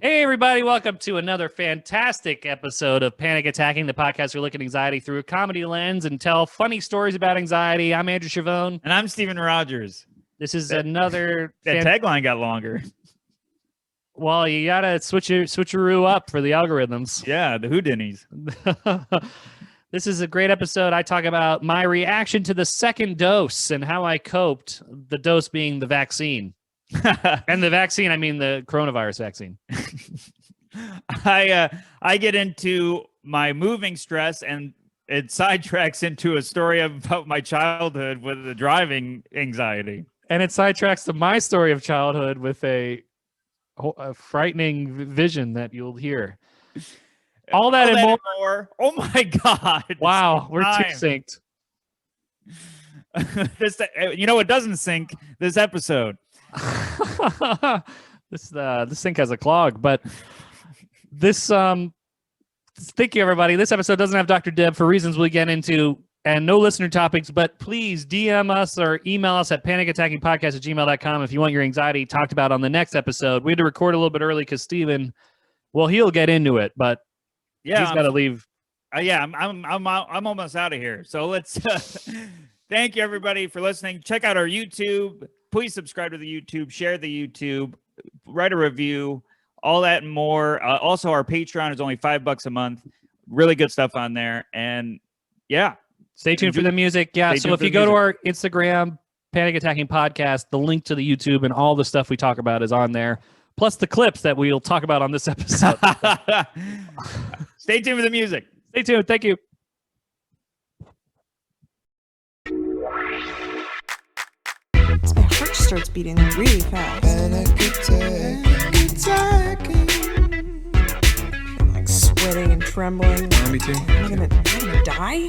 Hey, everybody, welcome to another fantastic episode of Panic Attacking, the podcast where we look at anxiety through a comedy lens and tell funny stories about anxiety. I'm Andrew Chavone. And I'm Steven Rogers. This is another... That tagline got longer. Well, you got to switcheroo up for the algorithms. Yeah, the Houdinis. This is a great episode. I talk about my reaction to the second dose and how I coped, the dose being the vaccine. And the vaccine, I mean the coronavirus vaccine. I get into my moving stress, and it sidetracks into a story about my childhood with the driving anxiety. And it sidetracks to my story of childhood with a frightening vision that you'll hear. All that and more. Oh my God! Wow, we're too synced. It doesn't sync this episode. This thing has a clog, but this thank you, everybody. This episode doesn't have Dr. Deb for reasons we get into, and no listener topics, but please DM us or email us at panicattackingpodcast@gmail.com if you want your anxiety talked about on the next episode. We had to record a little bit early because Steven, well, he'll get into it, but yeah, he's got to leave. I'm almost out of here. So let's thank you, everybody, for listening. Check out our YouTube. Please subscribe to the YouTube, share the YouTube, write a review, all that and more. Also, our Patreon is only $5 a month. Really good stuff on there. And yeah, stay tuned for the music. Yeah. So if you go to our Instagram, Panic Attacking Podcast, the link to the YouTube and all the stuff we talk about is on there. Plus the clips that we'll talk about on this episode. Stay tuned for the music. Stay tuned. Thank you. My heart starts beating really fast. I'm like sweating and trembling. Me too. Am I gonna die?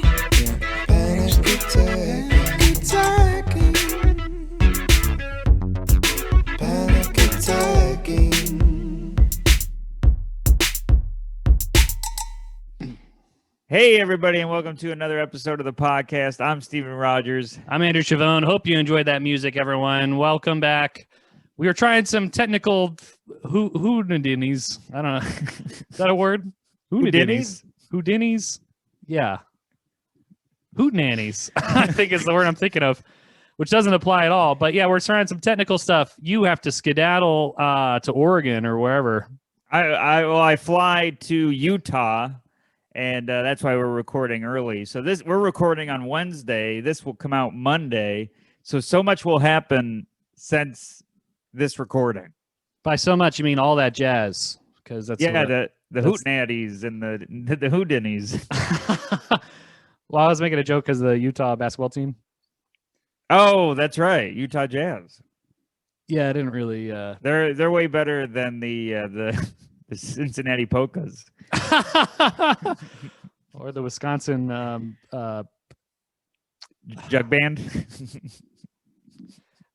Hey, everybody, and welcome to another episode of the podcast. I'm Steven Rogers. I'm Andrew Chavone. Hope you enjoyed that music, everyone. Welcome back. We were trying some technical Houdinis. I don't know. Is that a word? Houdinis? Yeah. Hootenannies, I think is the word I'm thinking of, which doesn't apply at all. But yeah, we're trying some technical stuff. You have to skedaddle to Oregon or wherever. I fly to Utah. And that's why we're recording early. So we're recording on Wednesday. This will come out Monday. So much will happen since this recording. By so much, you mean all that jazz? Because that's the Hootenannies and the Houdinis. Well, I was making a joke because the Utah basketball team. Oh, that's right, Utah Jazz. Yeah, I didn't really. They're way better than the Cincinnati Polkas. Or the Wisconsin jug band.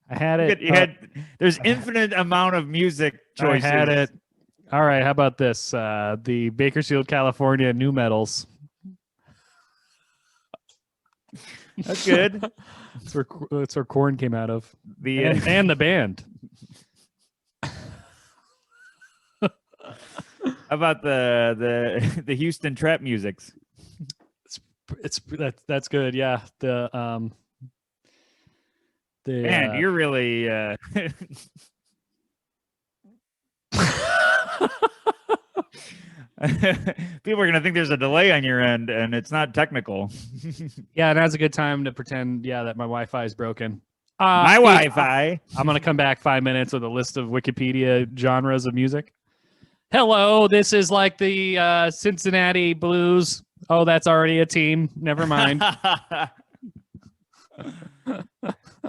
I had it. There's infinite amount of music choices. I had it. All right, how about this? The Bakersfield, California new metals. That's good. That's where Korn came out of. And the band. How about the Houston trap musics? That's good. Yeah. Man, you're really people are gonna think there's a delay on your end, and it's not technical. Yeah, now's a good time to pretend that my Wi-Fi is broken. My Wi-Fi. I'm gonna come back 5 minutes with a list of Wikipedia genres of music. Hello, this is like the Cincinnati Blues. Oh, that's already a team. Never mind.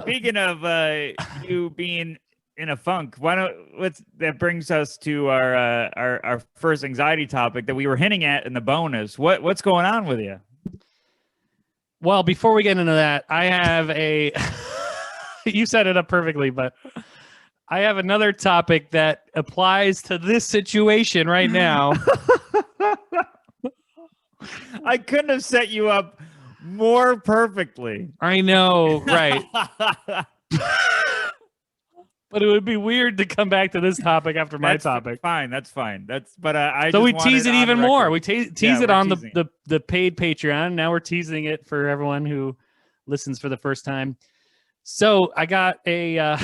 Speaking of you being in a funk, that brings us to our first anxiety topic that we were hinting at in the bonus. What's going on with you? Well, before we get into that, I have a you set it up perfectly, but I have another topic that applies to this situation right now. I couldn't have set you up more perfectly. I know, right? But it would be weird to come back to this topic after my That's topic. Fine, that's fine. I So just we want tease it on even more. record. We tease Yeah, it we're on teasing the paid Patreon. Now we're teasing it for everyone who listens for the first time. So I got a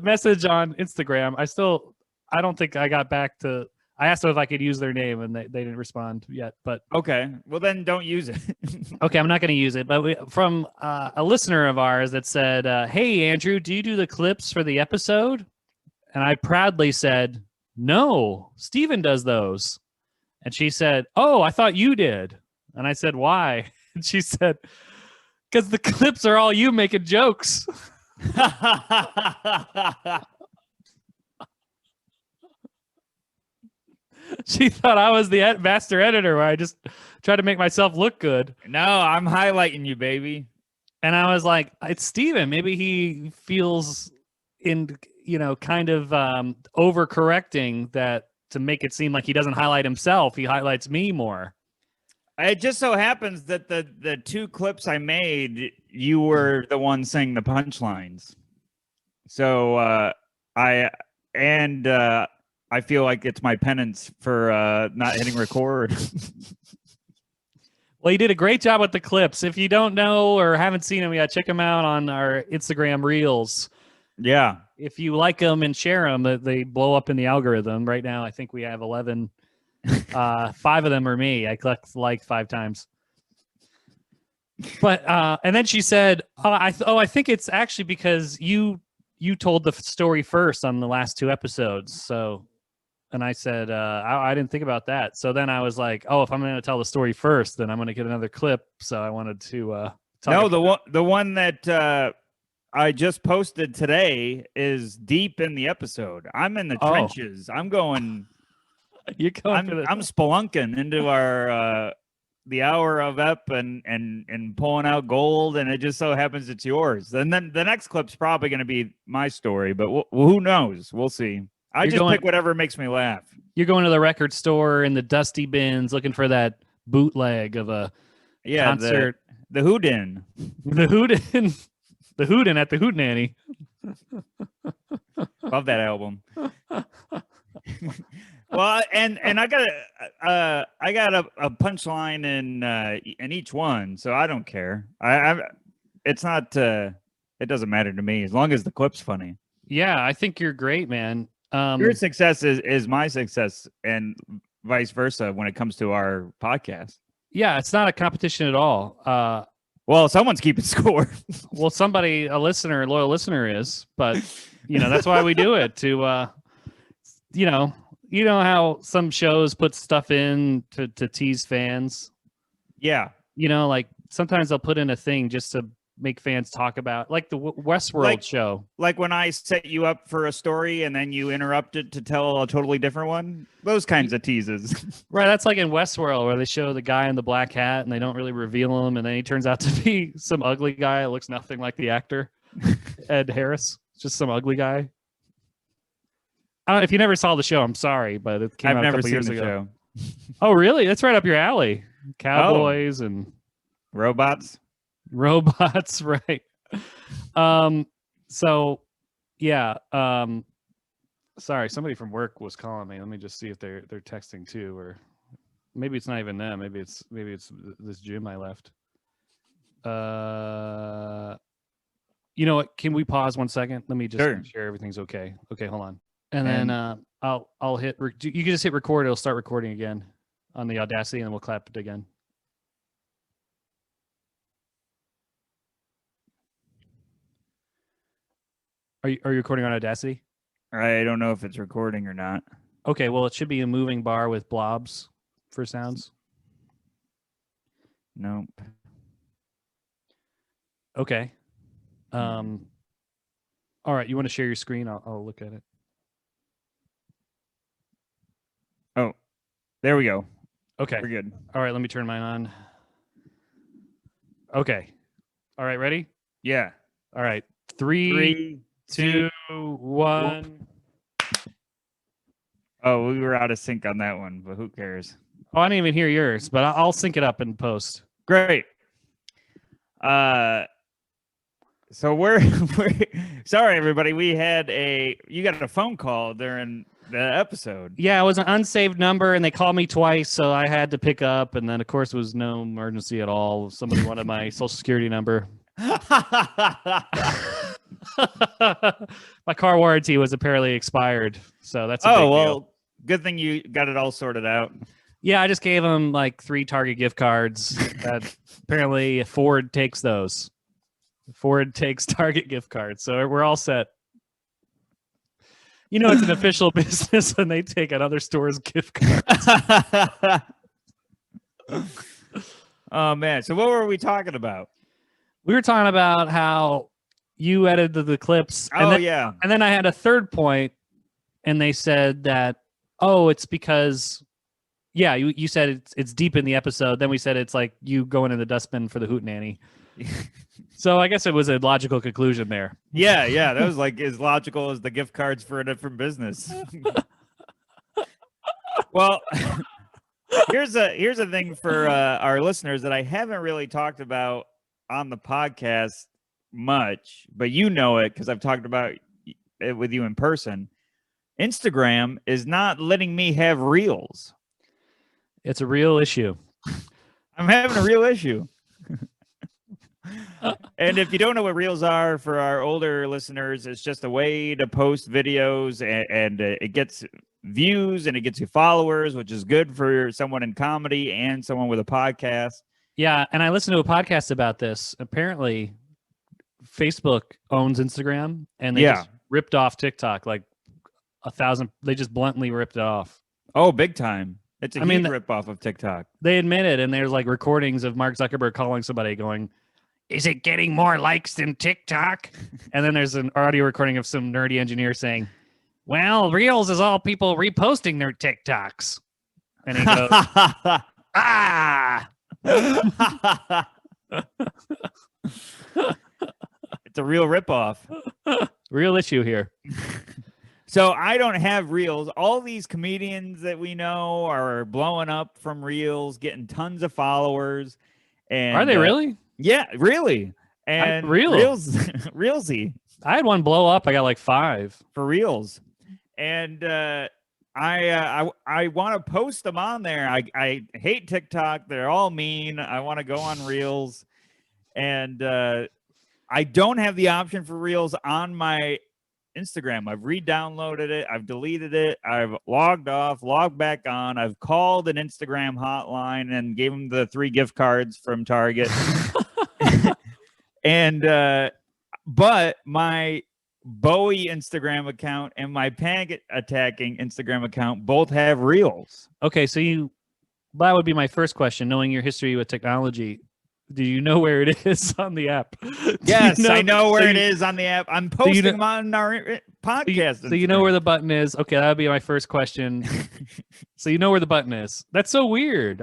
message on Instagram. I don't think I got back to. I asked them if I could use their name, and they didn't respond yet. But Okay, well then don't use it. okay, I'm not going to use it. But from a listener of ours that said, "Hey Andrew, do you do the clips for the episode?" And I proudly said, "No, Steven does those." And she said, "Oh, I thought you did." And I said, "Why?" And she said, "Because the clips are all you making jokes." She thought I was the master editor where I just try to make myself look good. No, I'm highlighting you, baby. And I was like, it's Steven. Maybe he feels kind of overcorrecting that to make it seem like he doesn't highlight himself. He highlights me more. It just so happens that the two clips I made, you were the one saying the punchlines. So I feel like it's my penance for not hitting record. Well, you did a great job with the clips. If you don't know or haven't seen them yet, check them out on our Instagram Reels. Yeah. If you like them and share them, they blow up in the algorithm. Right now, I think we have 11. 5 of them are me. I collect like 5 times. But and then she said, I think it's actually because you told the story first on the last 2 episodes. So, and I said, I didn't think about that. So then I was like, oh, if I'm going to tell the story first, then I'm going to get another clip. So I wanted to No, the one that I just posted today is deep in the episode. I'm in the trenches. I'm going. You're going. I'm spelunking into our the hour of ep and pulling out gold, and it just so happens it's yours. And then the next clip's probably going to be my story, but who knows? We'll see. I just pick whatever makes me laugh. You're going to the record store in the dusty bins looking for that bootleg of a concert. The Houdin. The Houdin. The Houdin at the Hootenanny. Love that album. Well, and I got a punchline in each one, so I don't care. It's not it doesn't matter to me as long as the clip's funny. Yeah, I think you're great, man. Your success is my success, and vice versa when it comes to our podcast. Yeah, it's not a competition at all. Well, someone's keeping score. Well, somebody, a loyal listener is, but that's why we do it to, you know how some shows put stuff in to tease fans. Yeah. Like sometimes they'll put in a thing just to make fans talk about, like the Westworld show. Like when I set you up for a story and then you interrupt it to tell a totally different one. Those kinds of teases. Right. That's like in Westworld where they show the guy in the black hat and they don't really reveal him. And then he turns out to be some ugly guy that looks nothing like the actor, Ed Harris. Just some ugly guy. If you never saw the show, I'm sorry, but it came out a couple years ago. Oh, really? That's right up your alley. Cowboys and robots, right? So, yeah. Sorry, somebody from work was calling me. Let me just see if they're texting too, or maybe it's not even them. Maybe it's this gym I left. You know what? Can we pause 1 second? Let me just make sure everything's okay. Okay, hold on. And then I'll hit. You can just hit record. It'll start recording again on the Audacity, and then we'll clap it again. Are you recording on Audacity? I don't know if it's recording or not. Okay, well, it should be a moving bar with blobs for sounds. Nope. Okay. All right, you want to share your screen? I'll look at it. Oh, there we go. Okay. We're good. All right, let me turn mine on. Okay. All right, ready? Yeah. All right. 3, 2, 1. Oh, we were out of sync on that one, but who cares? Oh, I didn't even hear yours, but I'll sync it up in post. Great. So we're sorry, everybody. You got a phone call during the episode. Yeah, it was an unsaved number, and they called me twice, so I had to pick up. And then, of course, it was no emergency at all. Somebody wanted my social security number. My car warranty was apparently expired, so that's a big deal. Good thing you got it all sorted out. Yeah, I just gave them like 3 Target gift cards. That apparently Ford takes those. Ford takes Target gift cards, so we're all set. You know, it's an official business when they take another store's gift cards. Oh man! So what were we talking about? We were talking about how you edited the clips. Yeah. And then I had a third point, and they said that, oh, it's because, yeah, you said it's deep in the episode. Then we said it's like you going in the dustbin for the hootenanny. So I guess it was a logical conclusion there. Yeah, that was like as logical as the gift cards for a different business. Well, here's a thing for our listeners that I haven't really talked about on the podcast much, but you know it because I've talked about it with you in person. Instagram is not letting me have reels. It's a real issue. I'm having a real issue. And if you don't know what reels are, for our older listeners, it's just a way to post videos and it gets views and it gets you followers, which is good for someone in comedy and someone with a podcast. Yeah, and I listened to a podcast about this. Apparently, Facebook owns Instagram, and they just ripped off TikTok like 1,000. They just bluntly ripped it off. Oh, big time. It's a huge rip off of TikTok. They admit it, and there's like recordings of Mark Zuckerberg calling somebody going, "Is it getting more likes than TikTok?" And then there's an audio recording of some nerdy engineer saying, "Well, Reels is all people reposting their TikToks." And he goes, "Ah!" It's a real ripoff. Real issue here. So I don't have reels. All these comedians that we know are blowing up from reels, getting tons of followers. And are they really? Yeah, really. And reels, reelsy. I had one blow up. I got like 5 for reels, and I want to post them on there. I hate TikTok. They're all mean. I want to go on reels, and I don't have the option for reels on my Instagram. I've re-downloaded it. I've deleted it. I've logged off, logged back on. I've called an Instagram hotline and gave them the 3 gift cards from Target. And but my Bowie Instagram account and my Panic Attacking Instagram account both have reels. Okay, so that would be my first question. Knowing your history with technology, do you know where it is on the app? Yes, I know where it is on the app. I'm posting them on our podcast. So you know where the button is? Okay, that would be my first question. So you know where the button is. That's so weird.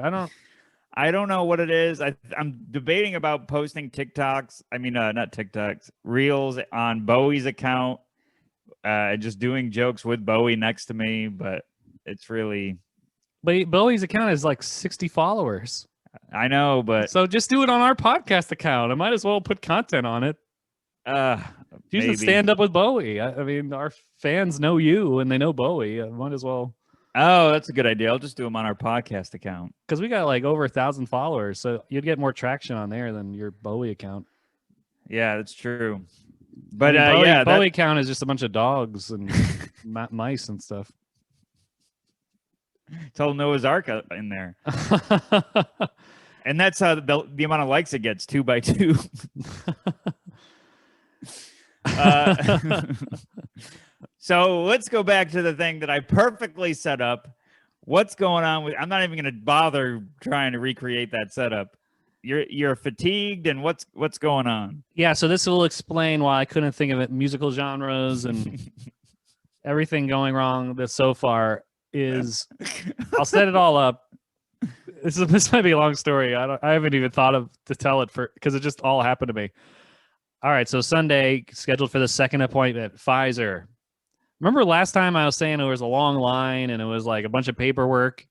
I don't know what it is. I'm debating about posting TikToks. I mean, not TikToks, reels on Bowie's account. Just doing jokes with Bowie next to me, but it's really. But Bowie's account is like 60 followers. I know, but so just do it on our podcast account. I might as well put content on it. You should stand up with Bowie. I mean, our fans know you and they know Bowie. I might as well. Oh, that's a good idea. I'll just do them on our podcast account. Because we got like over 1,000 followers, so you'd get more traction on there than your Bowie account. Yeah, that's true. But Bowie account is just a bunch of dogs and mice and stuff. It's all Noah's Ark in there. And that's how the amount of likes it gets, 2 by 2. So let's go back to the thing that I perfectly set up. What's going on with? I'm not even going to bother trying to recreate that setup. You're fatigued, and what's going on? Yeah, so this will explain why I couldn't think of it. Musical genres and everything going wrong so far is. I'll set it all up. This might be a long story. I haven't even thought of to tell it because it just all happened to me. All right, so Sunday scheduled for the second appointment. Pfizer. Remember last time I was saying there was a long line and it was like a bunch of paperwork?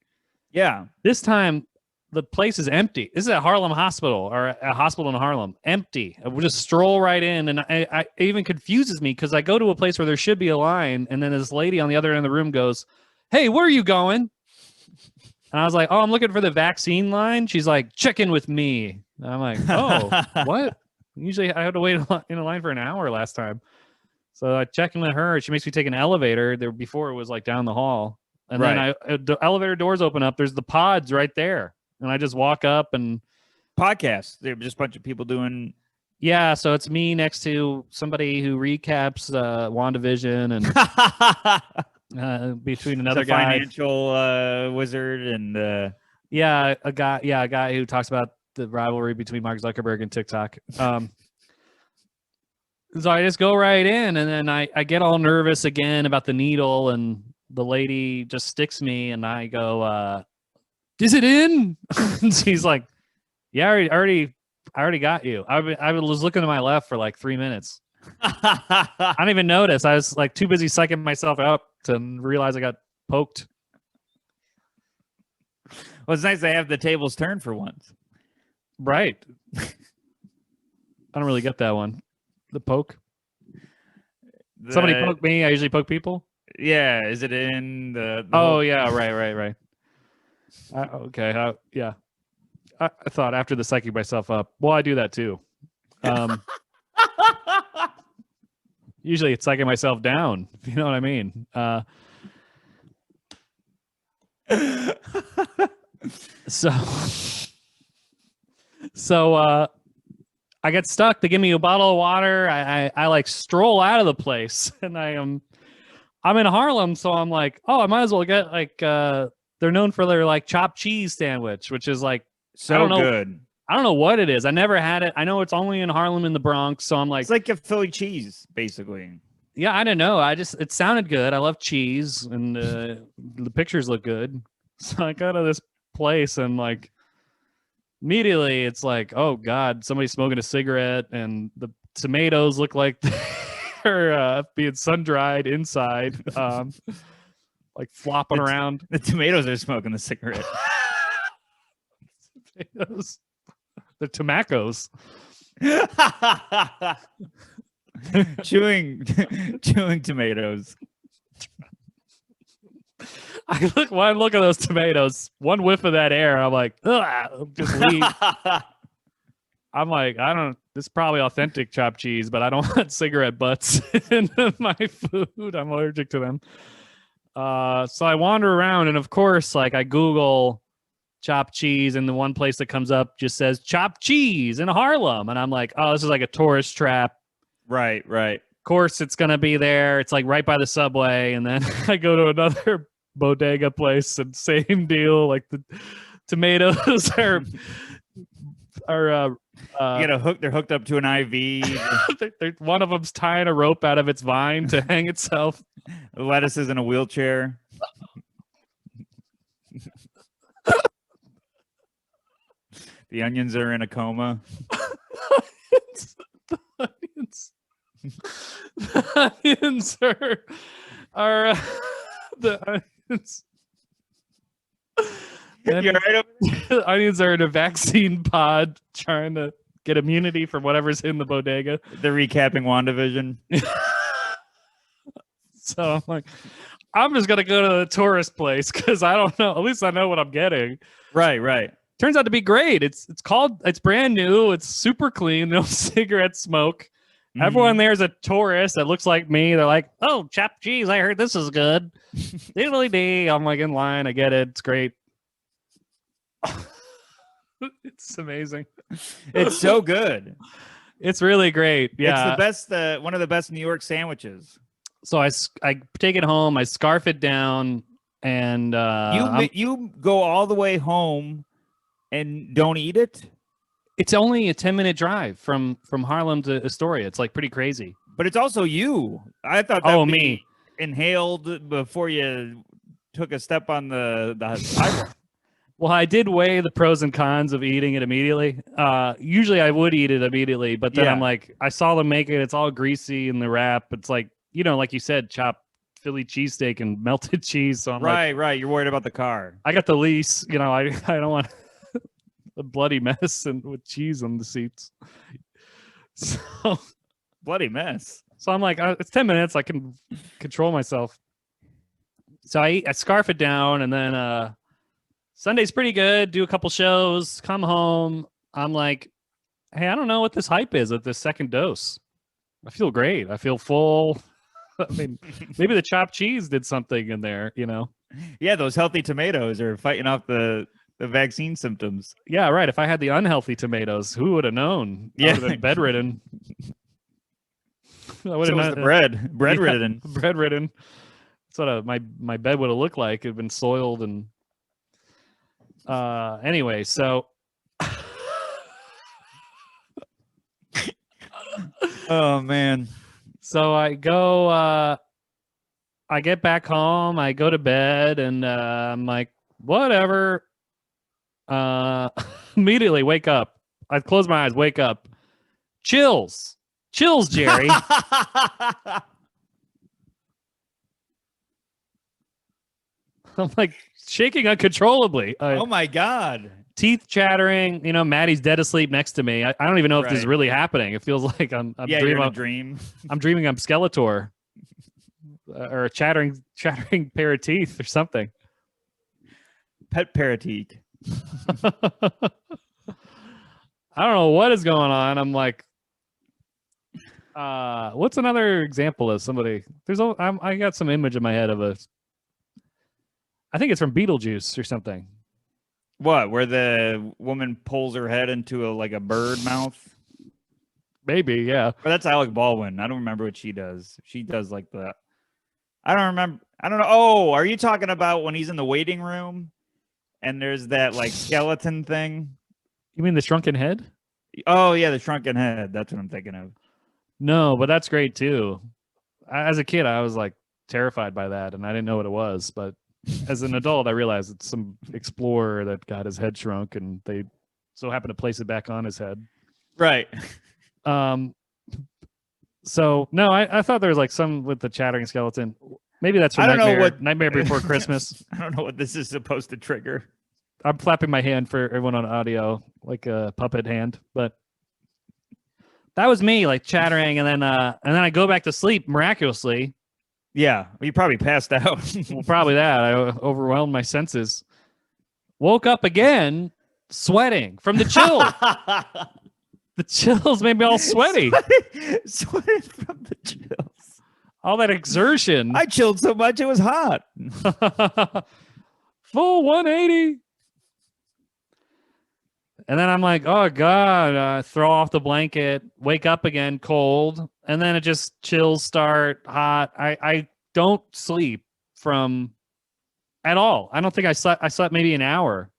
Yeah. This time the place is empty. This is at Harlem Hospital, or a hospital in Harlem, empty. I would just stroll right in, and it even confuses me because I go to a place where there should be a line, and then this lady on the other end of the room goes, "Hey, where are you going?" And I was like, "Oh, I'm looking for the vaccine line." She's like, "Check in with me." And I'm like, "Oh, what?" Usually I had to wait in a line for an hour last time. So I check in with her. She makes me take an elevator. There before it was like down the hall, and Right. then the elevator doors open up. There's the pods right there, and I just walk up and Podcasts. They're just a bunch of people doing. yeah. So it's me next to somebody who recaps WandaVision, and between another a guy, financial wizard and a guy who talks about the rivalry between Mark Zuckerberg and TikTok. So I just go right in, and then I get all nervous again about the needle, and the lady just sticks me, and I go, "Is it in?" And she's like, "Yeah, I already got you." I was looking to my left for like 3 minutes. I didn't even notice. I was like too busy psyching myself up to realize I got poked. Well, it's nice they have the tables turned for once. Right. I don't really get that one. The poke. Somebody poked me. I usually poke people. Yeah, is it in the Oh whole- yeah, right. Okay, yeah. I thought after the psyching myself up. Well, I do that too. Usually it's psyching myself down. If you know what I mean. So I get stuck. They give me a bottle of water. I like stroll out of the place, and I'm in Harlem, so I'm like, oh, I might as well get like they're known for their like chopped cheese sandwich, which is like so don't know. good. I don't know what it is. I never had it. I know it's only in Harlem in the Bronx, so I'm like, It's like a Philly cheese, basically. yeah, I don't know. It sounded good. I love cheese, and the pictures look good. So I go to this place, and like immediately it's like, oh God, somebody's smoking a cigarette, and the tomatoes look like they're being sun dried inside, like flopping around. The tomatoes are smoking the cigarette. Tomatoes. The tomacos. chewing tomatoes. I look at those tomatoes, one whiff of that air, I'm like, ugh, just leave. I'm like, this is probably authentic chopped cheese, but I don't want cigarette butts in my food. I'm allergic to them. So I wander around, and of course, like I Google chopped cheese, and the one place that comes up just says chopped cheese in Harlem. And I'm like, oh, this is like a tourist trap. Right. Of course, it's going to be there. It's like right by the subway. And then I go to another bodega place, and same deal. Like the tomatoes are You get a hook. They're hooked up to an IV. one of them's tying a rope out of its vine to hang itself. The lettuce is in a wheelchair. The onions are in a coma. The onions are the onions. You're right over there? The onions are in a vaccine pod trying to get immunity from whatever's in the bodega. They're recapping WandaVision. So I'm like, I'm just gonna go to the tourist place because I don't know. At least I know what I'm getting. Right. Turns out to be great. It's brand new. It's super clean. No cigarette smoke. Mhm. Everyone there's a tourist that looks like me. They're like, oh, chopped cheese. I heard this is good. Diddly-dee. I'm like in line. I get it. It's great. It's amazing. It's so good. It's really great. Yeah. It's the best, one of the best New York sandwiches. So I take it home. I scarf it down, and You go all the way home and don't eat it, it's only a 10-minute drive from Harlem to Astoria. It's like pretty crazy. but it's also you. I thought that Oh, would be me. inhaled before you took a step on the sidewalk. Well, I did weigh the pros and cons of eating it immediately. Usually I would eat it immediately, but then Yeah. I'm like, I saw them make it. It's all greasy in the wrap. It's like, like you said, chopped Philly cheesesteak and melted cheese. So I'm like, Right. You're worried about the car. I got the lease. I don't want a bloody mess and with cheese on the seats. So Bloody mess. I'm like, it's 10 minutes. I can control myself. So I scarf it down, and then Sunday's pretty good. Do a couple shows, come home. I'm like, hey, I don't know what this hype is at this second dose. I feel great. I feel full. I mean, maybe the chopped cheese did something in there, you know? Yeah, those healthy tomatoes are fighting off the vaccine symptoms. Yeah, right. If I had the unhealthy tomatoes, who would have known? I Yeah. would have been bedridden. I would So have was not the bread. Bread Yeah. ridden. bedridden. That's what my bed would have looked like. It'd been soiled and anyway, so Oh man. so I go I get back home, I go to bed, and I'm like, whatever. Immediately wake up. I close my eyes, wake up. Chills, Jerry. I'm like shaking uncontrollably. Oh my god. Teeth chattering. You know, Maddie's dead asleep next to me. I don't even know if this is Right. really happening. It feels like I'm Yeah, you're dreaming. in a dream. I'm dreaming I'm Skeletor, or a chattering pair of teeth or something. Pet paratique. I don't know what is going on. I'm like, what's another example of somebody? I got some image in my head of I think it's from Beetlejuice or something. What? Where the woman pulls her head into a bird mouth? Maybe, yeah. Or that's Alec Baldwin. I don't remember what she does. She does like that. I don't remember. I don't know. Oh, are you talking about when he's in the waiting room and there's that like skeleton thing? You mean the shrunken head? Oh yeah, the shrunken head. That's what I'm thinking of. No, but that's great too. As a kid, I was like terrified by that, and I didn't know what it was. But as an adult, I realized it's some explorer that got his head shrunk, and they so happened to place it back on his head. Right. So no, I thought there was like some with the chattering skeleton. Maybe that's from I don't know Nightmare, what- Nightmare Before Christmas. I don't know what this is supposed to trigger. I'm flapping my hand for everyone on audio, like a puppet hand. But that was me, like chattering, and then I go back to sleep miraculously. Yeah, you probably passed out. Well, probably that. I overwhelmed my senses. Woke up again, sweating from the chill. The chills made me all sweaty. Sweating from the chills. All that exertion. I chilled so much it was hot. Full 180. And then I'm like, oh God, throw off the blanket, wake up again, cold. And then it just chills start, hot. I don't sleep from at all. I don't think I slept maybe an hour.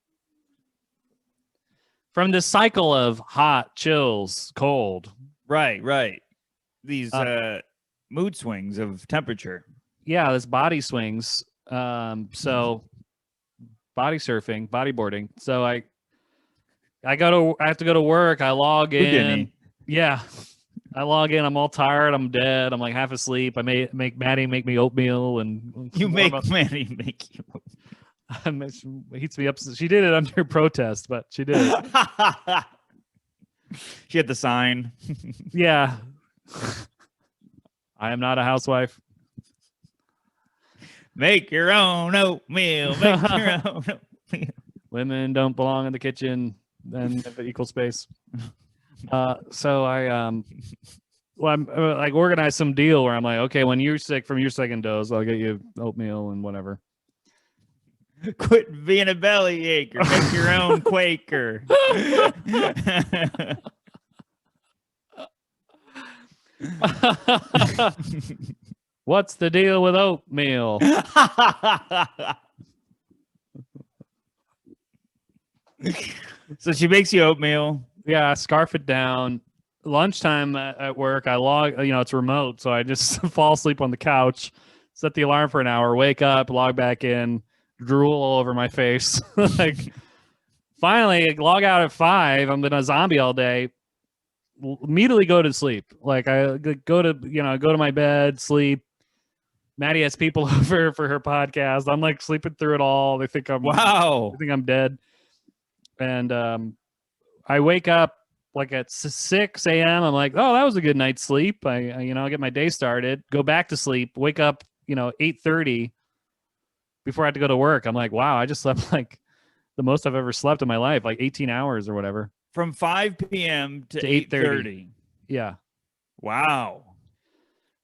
From this cycle of hot, chills, cold. Right. These mood swings of temperature. Yeah, this body swings. So body surfing, bodyboarding. So I have to go to work. I log in. Houdini. Yeah. I log in. I'm all tired. I'm dead. I'm like half asleep. I make Maddie make me oatmeal and You warm make up. Manny make you. It heats me up. She did it under protest, but she did it. She had the sign. Yeah. I am not a housewife. Make your own oatmeal. Make your own oatmeal. Women don't belong in the kitchen and have equal space. So I'm like organize some deal where I'm like, okay, when you're sick from your second dose, I'll get you oatmeal and whatever. Quit being a belly acher. Make your own Quaker. What's the deal with oatmeal? So she makes you oatmeal. Yeah, I scarf it down. Lunchtime at work, I log, it's remote, so I just fall asleep on the couch, set the alarm for an hour, wake up, log back in, drool all over my face. Like, finally, log out at 5. I'm been a zombie all day. Immediately go to sleep. Like, I go to my bed, sleep. Maddie has people over for her podcast. I'm like sleeping through it all. They think I'm Wow. I think I'm dead. And I wake up like at 6 a.m. I'm like, oh, that was a good night's sleep. I get my day started, go back to sleep, wake up, 8:30 before I had to go to work. I'm like, wow, I just slept like the most I've ever slept in my life, like 18 hours or whatever. From 5 p.m. to To 8:30. Yeah. Wow.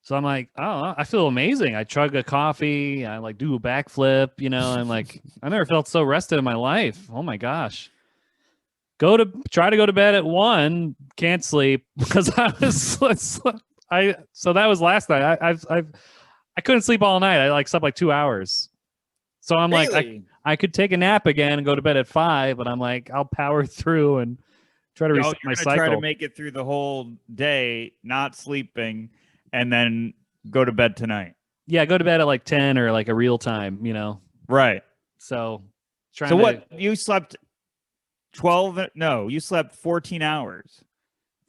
So I'm like, oh, I feel amazing. I chug a coffee. I like do a backflip, I'm like, I never felt so rested in my life. Oh my gosh. Try to go to bed at 1, can't sleep because I was so that was last night. I couldn't sleep all night. I like slept like 2 hours. So I'm like, Really? I could take a nap again and go to bed at 5, but I'm like, I'll power through and try to No, reset you're my gonna cycle. try to make it through the whole day, not sleeping, and then go to bed tonight. Yeah, go to bed at like 10 or like a real time, Right. So trying So to what? You slept 12? No, you slept 14 hours.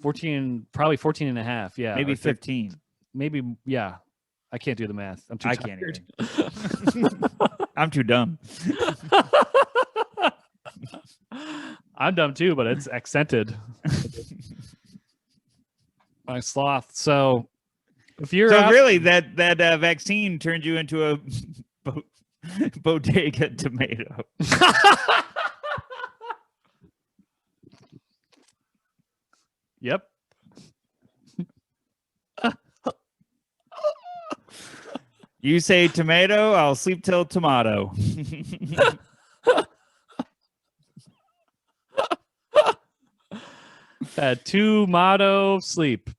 14, probably 14 and a half. Yeah. Maybe or 15. Maybe. Yeah. I can't do the math. I'm too I tired. can't even. I'm too dumb. I'm dumb too, but it's accented. My sloth. So if you're So out- really, that vaccine turned you into a bodega tomato. Yep. You say tomato, I'll sleep till tomato. Two motto sleep.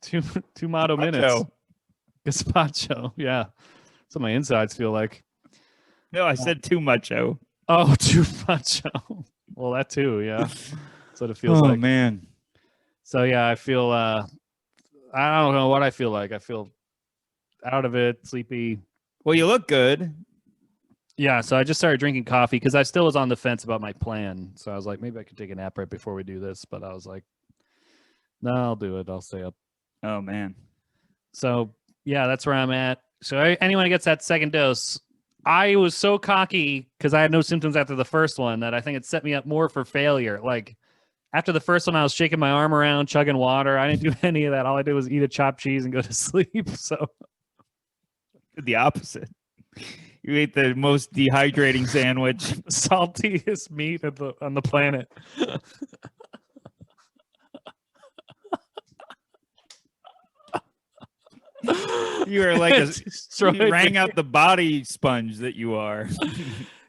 two motto minutes. Macho. Gazpacho. Yeah. That's what my insides feel like. No, I said too mucho. Oh, too macho. Well, that too. Yeah. That's what it feels like. Man. So yeah, I feel I don't know what I feel like. I feel out of it, sleepy. Well, you look good. Yeah, so I just started drinking coffee because I still was on the fence about my plan. So I was like, maybe I could take a nap right before we do this. But I was like, no, I'll do it. I'll stay up. Oh man. So yeah, that's where I'm at. So anyone who gets that second dose, I was so cocky because I had no symptoms after the first one that I think it set me up more for failure. Like after the first one, I was shaking my arm around, chugging water. I didn't do any of that. All I did was eat a chopped cheese and go to sleep. So The opposite. You ate the most dehydrating sandwich. saltiest meat on the planet. You are like Destroyed you rang me. out the body sponge that you are.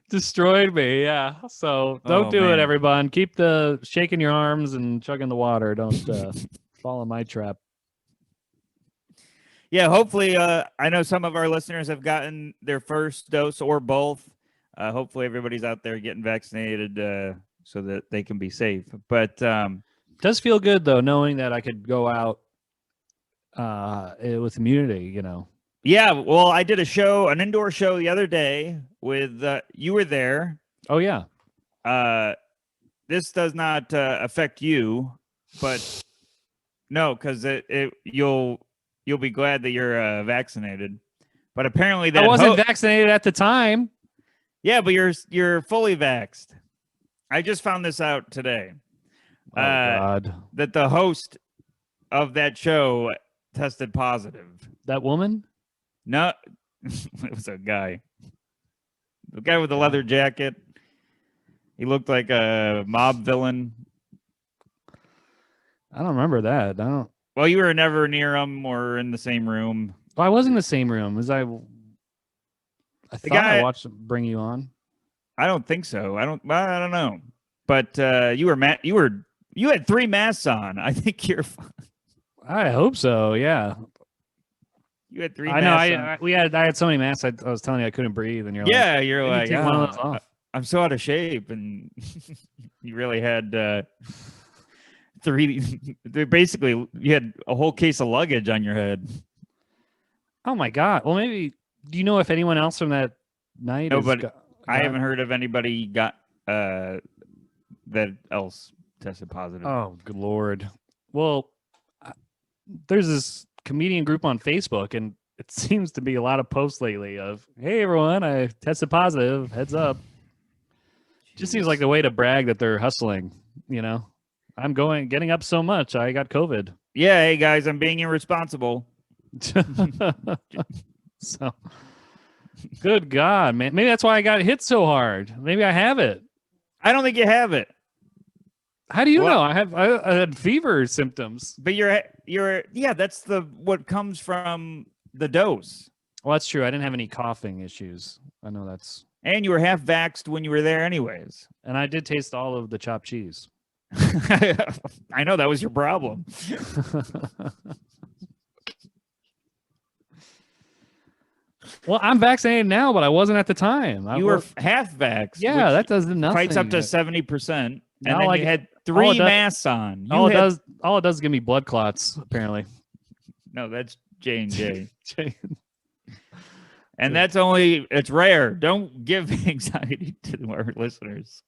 Destroyed me. Yeah. So don't Oh, do man. it, everyone. Keep the shaking your arms and chugging the water. Don't fall in my trap. Yeah, hopefully, I know some of our listeners have gotten their first dose or both. Hopefully, everybody's out there getting vaccinated so that they can be safe. But Does feel good though, knowing that I could go out with immunity. yeah, well, I did an indoor show the other day with you were there. Oh yeah. This does not affect you, but no, because you'll be glad that you're vaccinated. But apparently that I wasn't vaccinated at the time. yeah, but you're fully vaxxed. I just found this out today. Oh God. That the host of that show tested positive. That woman? No, it was a guy. The guy with the leather jacket. He looked like a mob villain. I don't remember that. I don't. Well, you were never near him or in the same room. Well, I was in the same room as I thought guy- I watched Bring You On. I don't think so. I don't know. But you had 3 masks on. I think you're fine. I hope so. Yeah. You had 3 I know. masks on. I had so many masks. I was telling you I couldn't breathe, and you're like, Yeah, you're "You need like, to take one of those "Oh, off." I'm so out of shape, and you really had 3. Basically, you had a whole case of luggage on your head. Oh my God. Well, maybe. Do you know if anyone else from that night? has Nobody- got- I got- haven't heard of anybody got that else tested positive. Oh, good Lord. Well, there's this comedian group on Facebook, and it seems to be a lot of posts lately of, "Hey, everyone, I tested positive. Heads up." Just seems like the way to brag that they're hustling. You know, I'm getting up so much. I got COVID. Yeah, hey guys, I'm being irresponsible. So, good God, man. Maybe that's why I got hit so hard. Maybe I have it. I don't think you have it, How do you Well- know? I had fever symptoms. but yeah. That's what comes from the dose. Well, that's true. I didn't have any coughing issues. I know that's, And you were half vaxxed when you were there, anyways. and I did taste all of the chopped cheese. I know that was your problem. Well, I'm vaccinated now, but I wasn't at the time. You were half vaxxed. Yeah, which that does nothing. fights up to 70%, and Now, then like, you had all 3 it does- masks on. You all it had- does is give me blood clots. Apparently, No, that's J&J. And it's rare. Don't give anxiety to our listeners.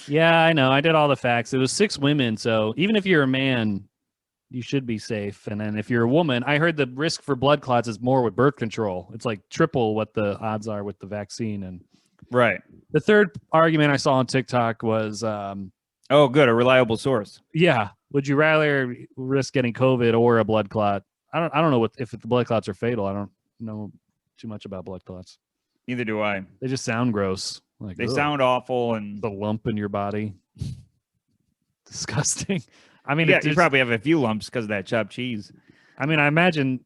Yeah, I know. I did all the facts. It was 6 women, so even if you're a man, you should be safe. And then if you're a woman, I heard the risk for blood clots is more with birth control. It's like triple what the odds are with the vaccine. And Right. the third argument I saw on TikTok was, Oh, good. A reliable source. yeah, would you rather risk getting COVID or a blood clot? I don't know if the blood clots are fatal. I don't know too much about blood clots. Neither do I. They just sound gross. Like, They ugh, sound awful. And the lump in your body. Disgusting. I mean, yeah, it's you just- probably have a few lumps because of that chopped cheese. I mean, I imagine,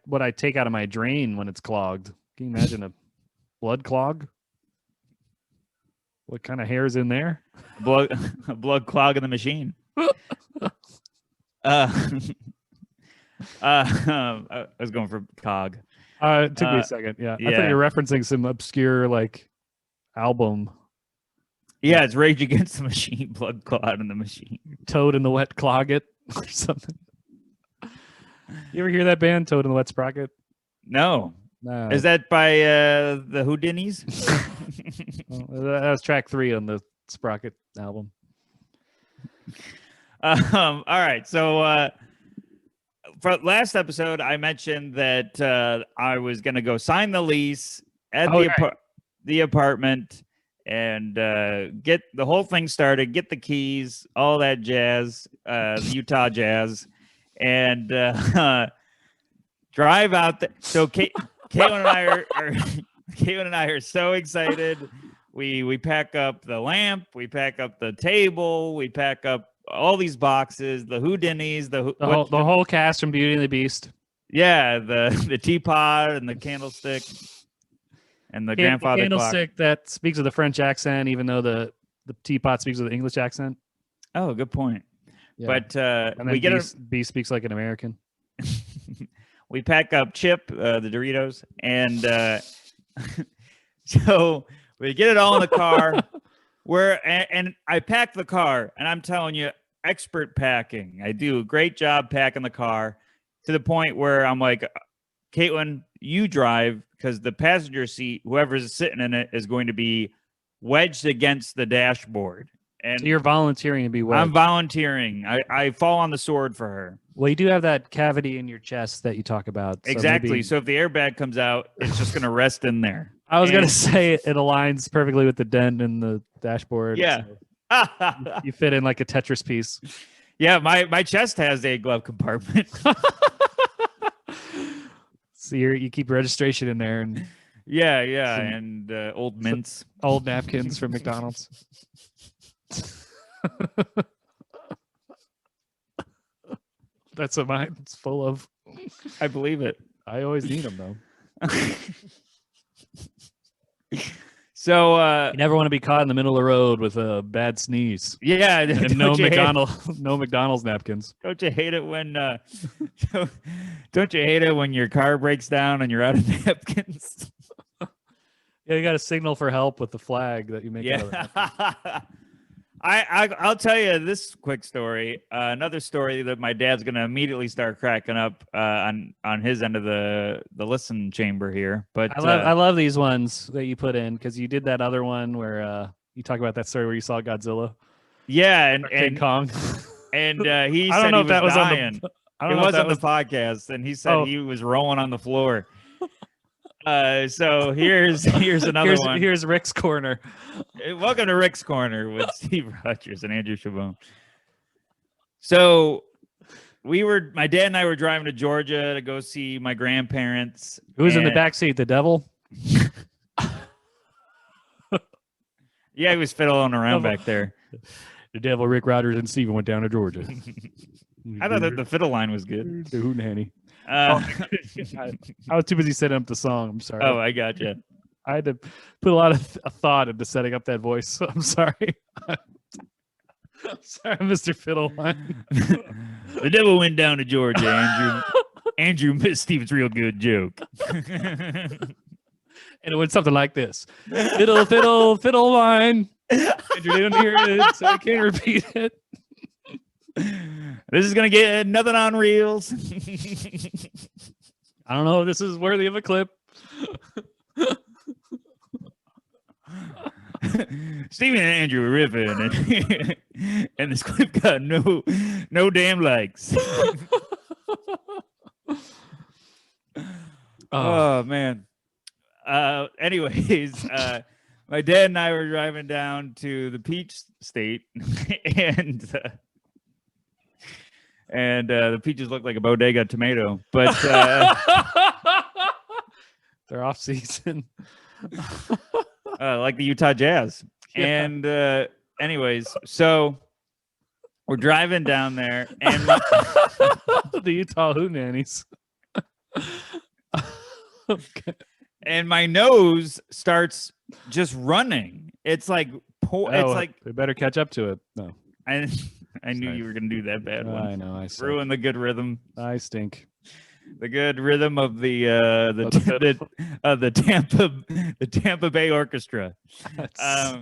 what I take out of my drain when it's clogged. Can you imagine a blood clog? What kind of hair is in there? A blood clog in the machine. I was going for cog. It took me a second. Yeah. I thought yeah. you were referencing some obscure album, Yeah, it's Rage Against the Machine, blood clot in the machine. Toad in the Wet Cloget or something. You ever hear that band, Toad in the Wet Sprocket? No. No. Is that by the Houdinis? That was track 3 on the Sprocket album. All right. So for last episode, I mentioned that I was going to go sign the lease at the apartment and get the whole thing started, get the keys, all that jazz, the Utah Jazz, and drive out there. So Caitlin and I are so excited. We pack up the lamp, we pack up the table, we pack up all these boxes, the Houdinis, the whole cast from Beauty and the Beast. yeah, the teapot and the candlestick and the grandfather clock. Candlestick that speaks with a French accent, even though the teapot speaks with an English accent. Oh, good point. Yeah. But and then we get Beast speaks like an American. we pack up Chip, the Doritos, and so we get it all in the car. And I pack the car, and I'm telling you, expert packing. I do a great job packing the car to the point where I'm like, Caitlin, you drive, because the passenger seat, whoever's sitting in it, is going to be wedged against the dashboard. And So you're volunteering to be wet. I'm volunteering. I fall on the sword for her. Well, you do have that cavity in your chest that you talk about. So Exactly. maybe- So if the airbag comes out, it's just going to rest in there. I was going and- to say it aligns perfectly with the dent in the dashboard. Yeah. so you fit in like a Tetris piece. Yeah, my chest has a glove compartment. So you keep registration in there and yeah, Some- and old mints. old napkins from McDonald's. That's what mine's full of. I believe it. I always need them though. So You never want to be caught in the middle of the road with a bad sneeze yeah, and no don't you hate- McDonald's napkins. Don't you hate it when don't you hate it when your car breaks down and you're out of napkins? Yeah, you got to signal for help with the flag that you make. Out of Yeah. napkins. I'll tell you this quick story. Another story that my dad's gonna immediately start cracking up on his end of the listen chamber here. But I love these ones that you put in because you did that other one where you talk about that story where you saw Godzilla yeah, and or King Kong. and he I said don't know he if that was dying. on the. I It don't know if was that on was the podcast, and he said Oh. he was rolling on the floor. So here's another one. Here's Rick's corner. Welcome to Rick's Corner with Steve Rogers and Andrew Chabon. So my dad and I were driving to Georgia to go see my grandparents. Who's in the and- back seat? The devil? Yeah, he was fiddling around back there. The devil, Rick Rogers, and Steven went down to Georgia. I thought that the fiddle line was good. The Hootenanny. Uh, I was too busy setting up the song. I'm sorry. oh, I gotcha. I had to put a lot of thought into setting up that voice. I'm sorry. I'm sorry, Mr. Fiddleline. The devil went down to Georgia, Andrew. Andrew missed Steven's real good joke. And it went something like this. Fiddle, fiddle, fiddle line. Andrew didn't hear it, so I can't repeat it. This is going to get nothing on reels. I don't know if this is worthy of a clip. Steven and Andrew were riffing, and this clip got no damn likes. Oh man. Anyways, my dad and I were driving down to the Peach State, and the peaches look like a bodega tomato, but They're off season. like the Utah Jazz. Yeah. And anyways, so we're driving down there, and The Utah Hootenannies. Okay. and my nose starts just running. It's like it's Oh, like they better catch up to it. No, I knew Sorry. you were gonna do that bad one. I know. I suck. Ruin the good rhythm. I stink. The good rhythm of the Tampa Bay Orchestra. That's-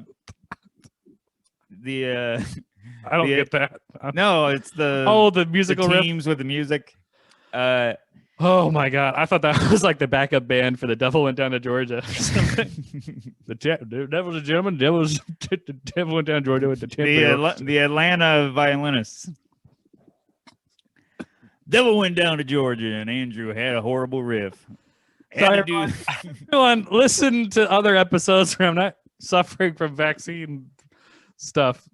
The I don't the- get that. no, it's the The musical riff. teams with the music. Oh my god! I thought that was like the backup band for the Devil Went Down to Georgia. the Devil's a German. The Devil Went Down to Georgia with the Tampa Bay Orchestra. The Atlanta violinists. Devil went down to Georgia, and Andrew had a horrible riff. Sorry, Had to do- Everyone, listen to other episodes where I'm not suffering from vaccine stuff.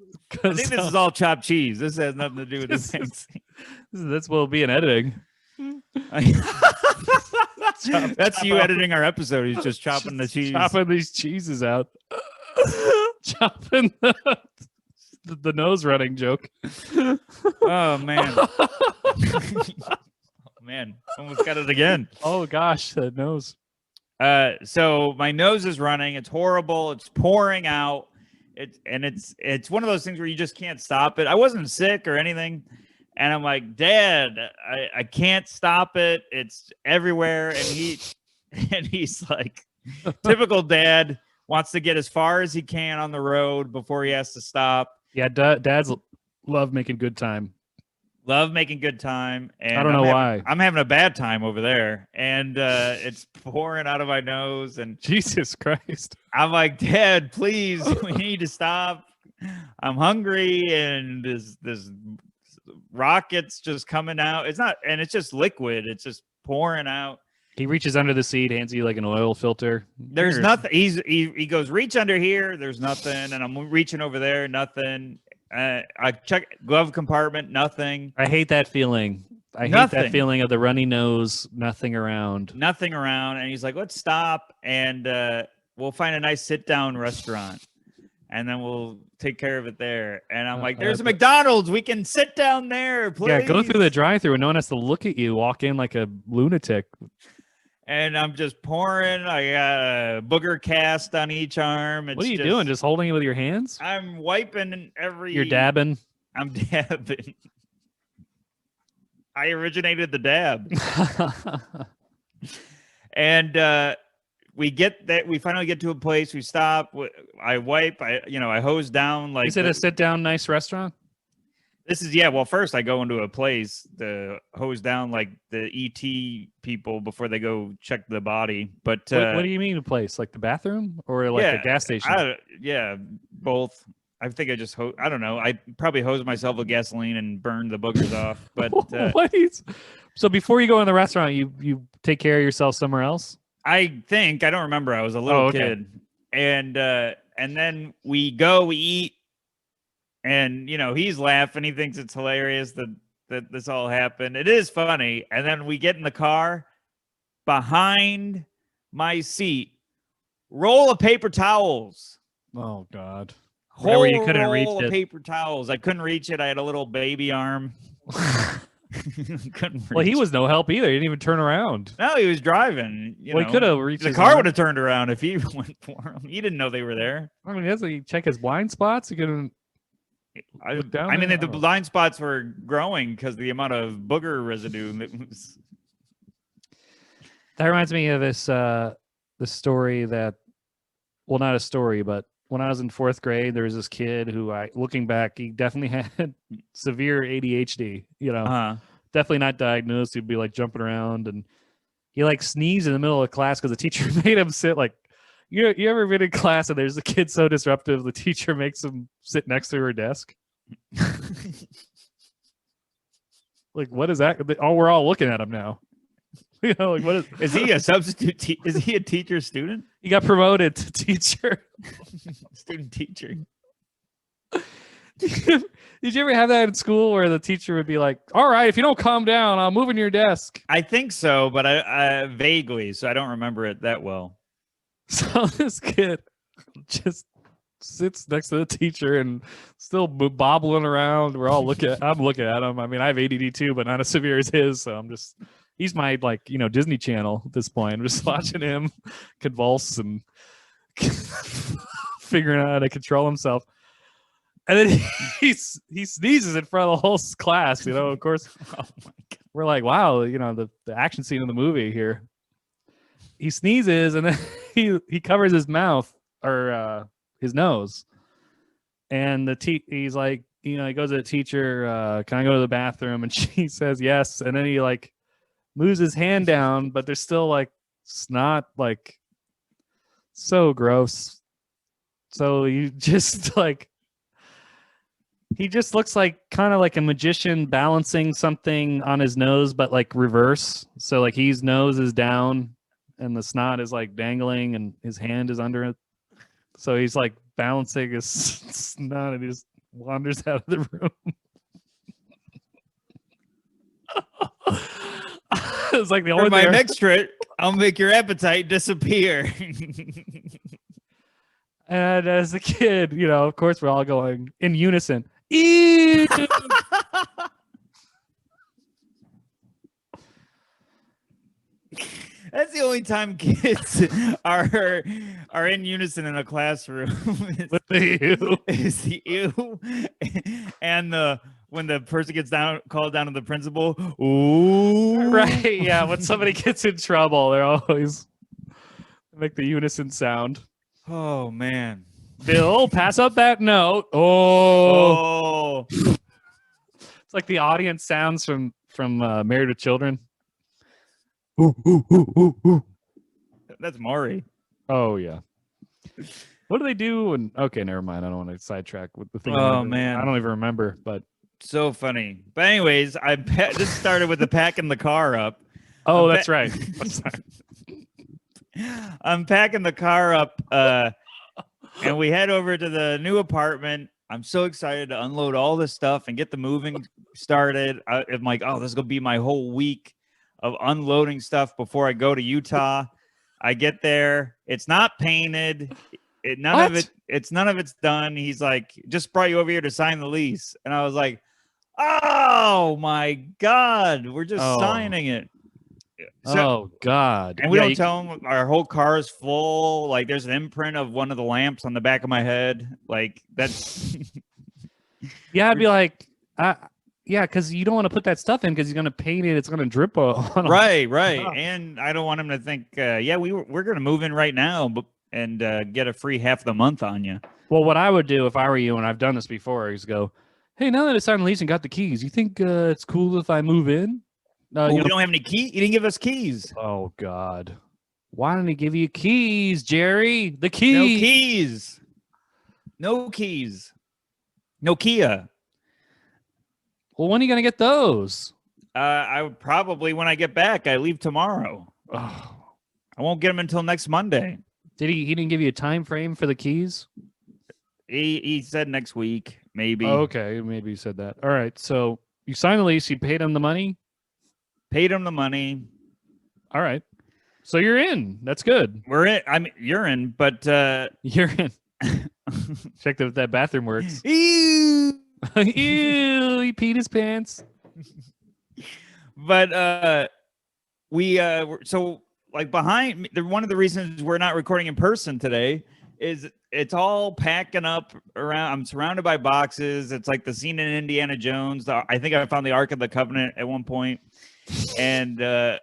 I think this is all chopped cheese. This has nothing to do with This the is- this will be in editing. That's you editing our episode. He's just chopping the cheese. Chopping these cheeses out. Chopping the nose running joke. Oh man. Man, almost got it again. Oh gosh, that nose. So my nose is running. It's horrible. It's pouring out. It's one of those things where you just can't stop it. I wasn't sick or anything. And I'm like, Dad, I can't stop it. It's everywhere. And he's like, typical dad, wants to get as far as he can on the road before he has to stop. Yeah, dads love making good time. Love making good time. And I don't know why. I'm having a bad time over there. And it's pouring out of my nose. And Jesus Christ. I'm like, Dad, please, we need to stop. I'm hungry, and this rocket's just coming out. It's not, and it's just liquid. It's just pouring out. He reaches under the seat, hands you like an oil filter. There's Here. nothing. He goes, reach under here. There's nothing, and I'm reaching over there. Nothing. I check glove compartment. Nothing. I hate that feeling. I hate Nothing. that feeling of the runny nose, nothing around. Nothing around. And he's like, let's stop, and we'll find a nice sit down restaurant, and then we'll take care of it there. And I'm like, there's a McDonald's. We can sit down there, please. Yeah, go through the drive-through and no one has to look at you. Walk in like a lunatic. And I'm just pouring. I got a booger cast on each arm. What are you doing? Just holding it with your hands? I'm wiping every. You're dabbing. I'm dabbing. I originated the dab. And we get that. We finally get to a place. We stop. I wipe. I hose down like. Is it a sit-down nice restaurant? This is well. First, I go into a place to hose down like the ET people before they go check the body. But What do you mean a place? Like the bathroom or like a gas station? Both. I think I just I don't know. I probably hosed myself with gasoline and burned the boogers off. But What is- So before you go in the restaurant, you take care of yourself somewhere else? I think I don't remember. I was a little Oh, okay. kid, and and then we eat, and he's laughing. He thinks it's hilarious that this all happened. It is funny. And then we get in the car. Behind my seat, roll of paper towels. Oh God. Whole Where you couldn't reach roll it. of paper towels. I couldn't reach it. I had a little baby arm. Couldn't Well, he reach was no help either. He didn't even turn around. No, he was driving. Well, he could have reached The his car arm. would have turned around if he went for him. He didn't know they were there. I mean, doesn't he check his blind spots? He couldn't. Look down I mean, there? the blind spots were growing because the amount of booger residue that was. That reminds me of this story that, well, not a story, but when I was in 4th grade, there was this kid who looking back, he definitely had severe ADHD, definitely not diagnosed. He'd be like jumping around, and he like sneezed in the middle of class because the teacher made him sit like, you ever been in class and there's a kid so disruptive, the teacher makes him sit next to her desk? Like, what is that? Oh, we're all looking at him now. Like what Is he a substitute? Is he a teacher student? He got promoted to teacher. Student teacher. Did you ever have that in school where the teacher would be like, all right, if you don't calm down, I'll move in your desk? I think so, but I vaguely, so I don't remember it that well. So this kid just sits next to the teacher and still bobbling around. I'm looking at him. I mean, I have ADD too, but not as severe as his. So he's my Disney Channel at this point. I'm just watching him convulse and figuring out how to control himself. And then he sneezes in front of the whole class, of course. Oh my God. We're like, wow, the action scene in the movie here. He sneezes and then he covers his mouth or his nose. And he's like, he goes to the teacher, can I go to the bathroom? And she says yes. And then he like moves his hand down, but there's still like snot, like so gross. So he just he just looks like kind of like a magician balancing something on his nose, but like reverse. So like his nose is down and the snot is like dangling and his hand is under it. So he's like balancing his snot and he just wanders out of the room. It's like the only For my thing next trick, I'll make your appetite disappear. And as a kid, of course, we're all going in unison. Ew! That's the only time kids are in unison in a classroom. With the ew. Is the ew, and when the person gets called down to the principal. Ooh, Right? Yeah. When somebody gets in trouble, they're always make the unison sound. Oh man. Bill, pass up that note. Oh. It's like the audience sounds from Married with Children. Ooh, ooh, ooh, ooh, ooh. That's Maury. Oh yeah. What do they do? And okay, never mind. I don't want to sidetrack with the thing. Oh, man. I don't even remember. But So funny. But anyways, this started with the packing the car up. oh, that's right. I'm sorry. I'm packing the car up, and we head over to the new apartment. I'm so excited to unload all this stuff and get the moving started. I'm like, oh, this is gonna be my whole week of unloading stuff before I go to Utah. I get there, it's not painted. None of it's done. He's like, just brought you over here to sign the lease, and I was like, oh my God, we're just signing it. So, Oh God. and we Yeah, don't you- tell them our whole car is full. Like there's an imprint of one of the lamps on the back of my head. Like that's Yeah, I'd be like, yeah, because you don't want to put that stuff in because you're gonna paint it. It's gonna drip on. right. Oh. And I don't want him to think, yeah, we're gonna move in right now, and get a free half of the month on you. Well, what I would do if I were you, and I've done this before, is go, hey, now that I signed the lease and got the keys, you think it's cool if I move in? Well, we don't have any key. You didn't give us keys. Oh God. Why didn't he give you keys, Jerry? The No key. keys. No keys. No Kia. Well, when are you gonna get those? I would probably when I get back. I leave tomorrow. Oh. I won't get them until next Monday. Did he didn't give you a time frame for the keys? He said next week, maybe. Oh, okay, maybe you said that. All right, so you signed the lease. You paid him the money. Paid him the money. All right, so you're in. That's good. We're in. I mean, you're in, but You're in. Check if that bathroom works. Ew. Ew, he peed his pants. But so like behind me, one of the reasons we're not recording in person today is it's all packing up around. I'm surrounded by boxes. It's like the scene in Indiana Jones. I think I found the Ark of the Covenant at one point, and Oh,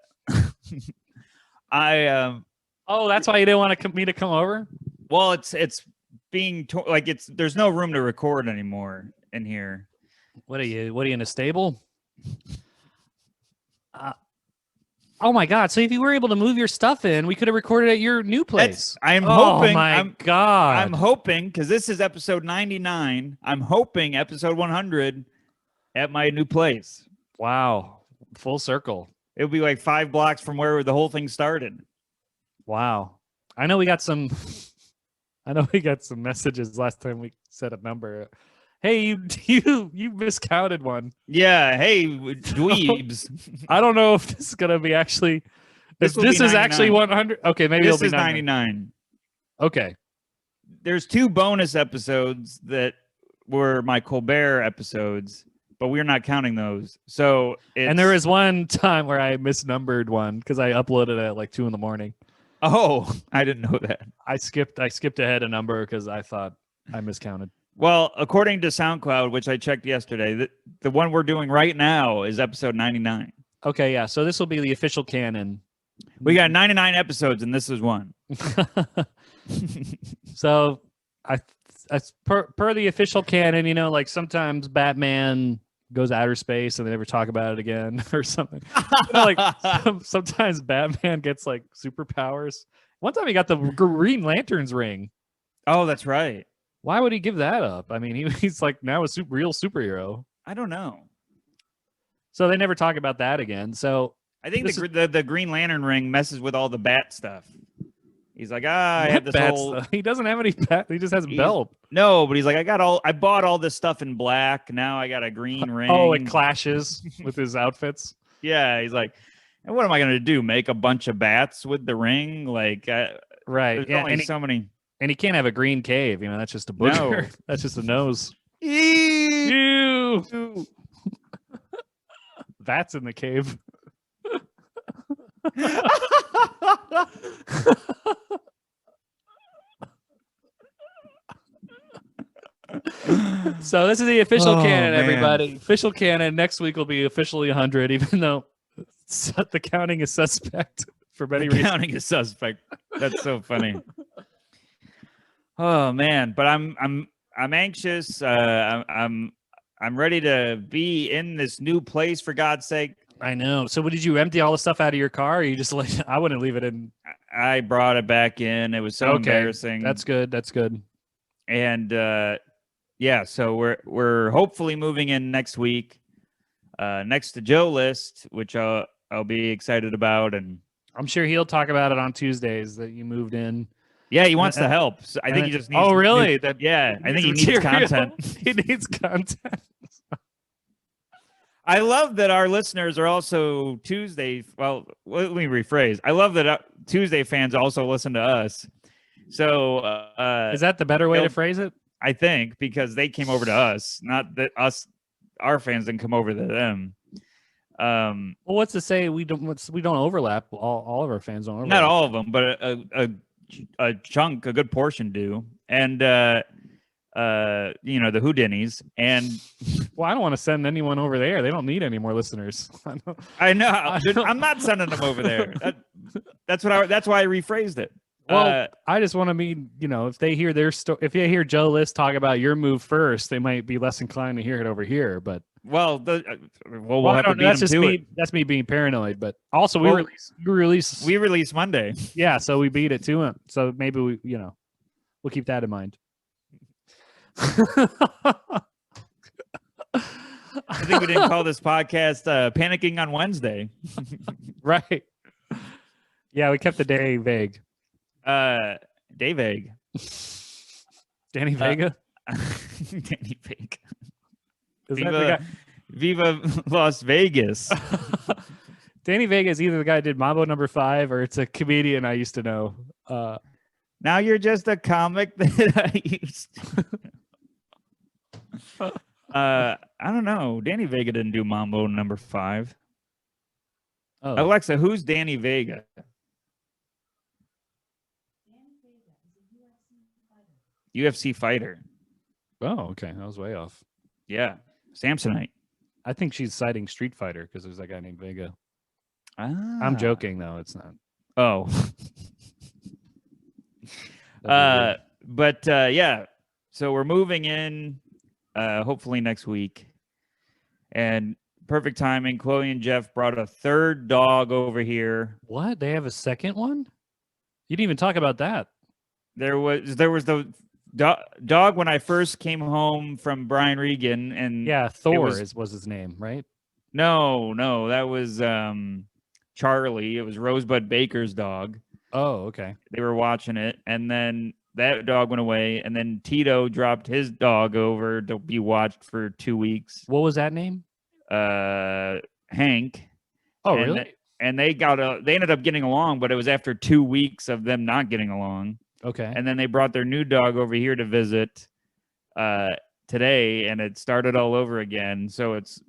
that's why you didn't want me to come over. well, it's being like there's no room to record anymore in here. What are you in a stable? Oh my God! So if you were able to move your stuff in, we could have recorded at your new place. I'm Oh hoping. my God! I'm hoping because this is episode 99. I'm hoping episode 100 at my new place. Wow! Full circle. It'll be like 5 blocks from where the whole thing started. Wow! I know we got some. I know we got some messages last time we set a number. Hey, you miscounted one. Yeah. Hey, dweebs. I don't know if this is gonna be actually. This If will be this is actually 99. 100. Okay, maybe This it'll be is 99. Okay. There's 2 bonus episodes that were my Colbert episodes, but we're not counting those. So And there was one time where I misnumbered one because I uploaded it at like 2 a.m. Oh, I didn't know that. I skipped ahead a number because I thought I miscounted. Well, according to SoundCloud, which I checked yesterday, the one we're doing right now is episode 99. Okay, yeah. So this will be the official canon. We got 99 episodes, and this is one. So I per the official canon, like sometimes Batman goes outer space and they never talk about it again or something. Sometimes Batman gets like superpowers. One time he got the Green Lantern's ring. Oh, that's right. Why would he give that up? I mean, he's like now a real superhero. I don't know. So they never talk about that again. So I think This the Green Lantern ring messes with all the bat stuff. He's like, I had this bat whole stuff. He doesn't have any bat. He just has a He's- belt. no, but he's like, I bought all this stuff in black. Now I got a green ring. Oh, it clashes with his outfits. Yeah, he's like, and what am I gonna do? Make a bunch of bats with the ring? Like, Right. there's Yeah. only so many. And he can't have a green cave. That's just a booger. No. That's just a nose. Ew. Ew. That's in the cave. So this is the official Oh, canon, man. everybody. Official canon. Next week will be officially 100, even though the counting is suspect for many reasons. Counting a suspect. That's so funny. Oh man, but I'm anxious. I'm ready to be in this new place for God's sake. I know. So, what did you empty all the stuff out of your car? Or you just like I wouldn't leave it in. I brought it back in. It was so Okay, embarrassing. That's good. That's good. And yeah, so we're hopefully moving in next week, next to Joe List, which I'll be excited about. And I'm sure he'll talk about it on Tuesdays that you moved in. yeah, he wants to help. So I think he just needs. Oh, really? needs- That yeah, I think he needs needs material. content. He needs content. I love that our listeners are also Tuesday. Well, let me rephrase. I love that Tuesday fans also listen to us. So Is that the better way to they'll- phrase it? I think because they came over to us, not that our fans didn't come over to them. Well, what's to say we don't overlap? All of our fans don't overlap. Not all of them, but a chunk, a good portion do. And the Houdini's. And Well, I don't want to send anyone over there. They don't need any more listeners. I know don't- I'm not sending them over there. That's why I rephrased it. Well, I just want to be, if they hear if they hear Joe List talk about your move first, they might be less inclined to hear it over here. But we'll Well, have I to don't beat know, that's them just to me. it. That's me being paranoid. But also, Well, we release. We release Monday. Yeah, so we beat it to him. So maybe we'll keep that in mind. I think we didn't call this podcast "Panicking on Wednesday." Right. Yeah, we kept the day vague. Dave Egg. Danny Vega. Danny Vega. Is that the Viva Las Vegas. guy? Danny Vega is either the guy who did Mambo Number 5 or it's a comedian I used to know. Now you're just a comic that I used. I don't know. Danny Vega didn't do Mambo Number 5. Oh, Alexa, who's Danny Vega? UFC fighter. oh, okay. I was way off. Yeah. Samsonite. I think she's citing Street Fighter because there's that guy named Vega. Ah. I'm joking, though. It's not. Oh. That'd be weird. Yeah. So we're moving in hopefully next week. And perfect timing. Chloe and Jeff brought a third dog over here. What? They have a second one? You didn't even talk about that. There was the dog when I first came home from Brian Regan, and Yeah, Thor was- was his name, right? no, that was Charlie. It was Rosebud Baker's dog. Oh, okay. They were watching it, and then that dog went away, and then Tito dropped his dog over to be watched for 2 weeks. What was that name? Hank. Oh, And really? And they ended up getting along, but it was after 2 weeks of them not getting along. Okay. And then they brought their new dog over here to visit today, and it started all over again. So it's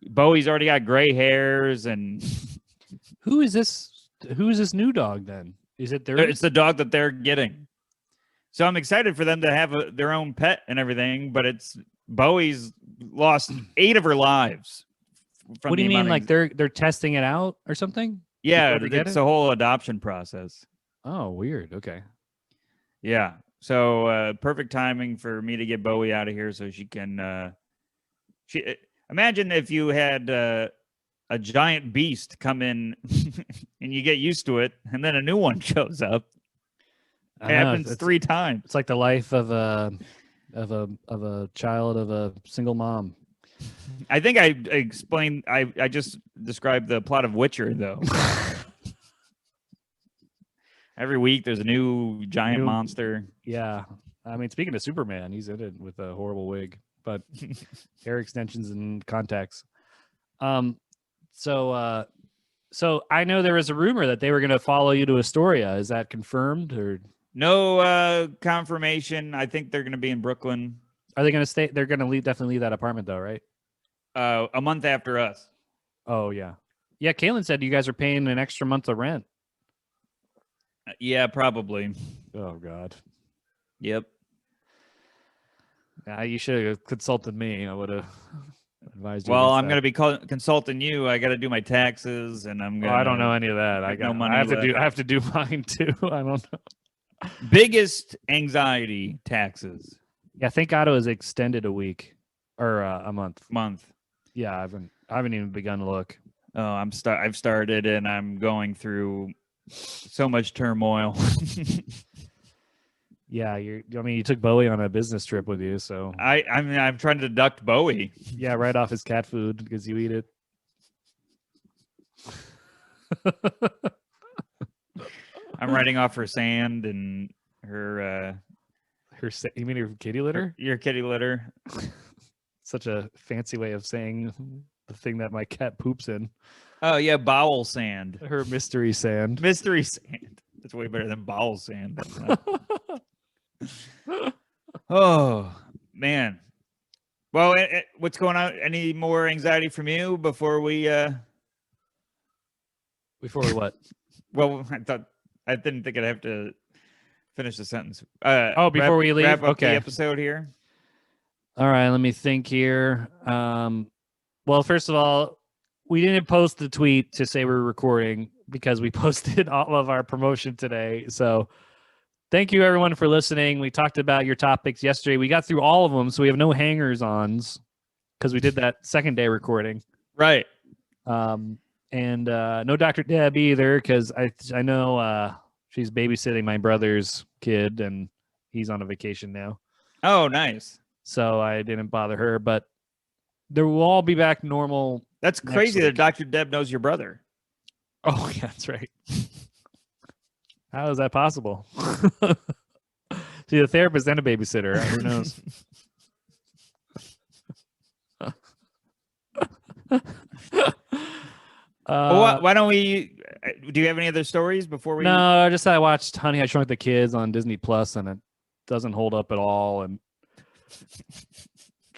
Bowie's already got gray hairs, and Who is this? Who is this new dog then? Is it theirs? it's the dog that they're getting. So I'm excited for them to have their own pet and everything, but it's Bowie's lost 8 of her lives. What do you mean? Like they're testing it out or something? yeah, before they get it's it? a whole adoption process. Oh, weird. Okay. Yeah. So perfect timing for me to get Bowie out of here so she can imagine if you had a giant beast come in and you get used to it and then a new one shows up. I don't know, Happens it's- 3 times. It's like the life of a child of a single mom. I think I explained I just described the plot of Witcher though. Every week there's a new giant New- monster. Yeah. I mean, speaking of Superman, he's in it with a horrible wig, but hair extensions and contacts. So I know there was a rumor that they were going to follow you to Astoria. Is that confirmed, or No confirmation. I think they're going to be in Brooklyn are they going to stay? They're going to definitely leave that apartment though, right? a month after us. Oh yeah. Yeah. Kaylin said you guys are paying an extra month of rent. Yeah, probably. Oh God. Yep. You should have consulted me. I would have advised you. Well, against I'm that. going to be consulting you. I got to do my taxes, and I'm Oh, going. I don't know any of that. I make no got. money I have to left. do. I have to do mine too. I don't know. Biggest anxiety: taxes Yeah, thank God it was extended a week or a month. month. Yeah, I haven't even begun to look. Oh, I've started, and I'm going through so much turmoil. Yeah, you took Bowie on a business trip with you, so I mean, I'm trying to deduct Bowie. yeah, right off his cat food because you eat it. I'm writing off her sand and her You mean her kitty litter? your kitty litter. Such a fancy way of saying the thing that my cat poops in. Oh yeah, bowel sand. Her mystery sand. Mystery sand. That's way better than bowel sand. Oh man. Well, what's going on? Any more anxiety from you before we? Before we what? Well, I didn't think I'd have to finish the sentence. Before we leave? Wrap up Okay. the episode here. All right, let me think here. Well, first of all, we didn't post the tweet to say we're recording because we posted all of our promotion today. So thank you everyone for listening. We talked about your topics yesterday. We got through all of them, so we have no hangers-ons because we did that second day recording. Right. And no Dr. Deb either because I know she's babysitting my brother's kid and he's on a vacation now. Oh, nice. So I didn't bother her, but there will all be back normal. That's Next crazy that week. Dr. Deb knows your brother. Oh, yeah, that's right. How is that possible? See, a therapist and a babysitter. Who knows? Well, why don't we? Do you have any other stories before we? No, I just I watched Honey, I Shrunk the Kids on Disney Plus, and it doesn't hold up at all. And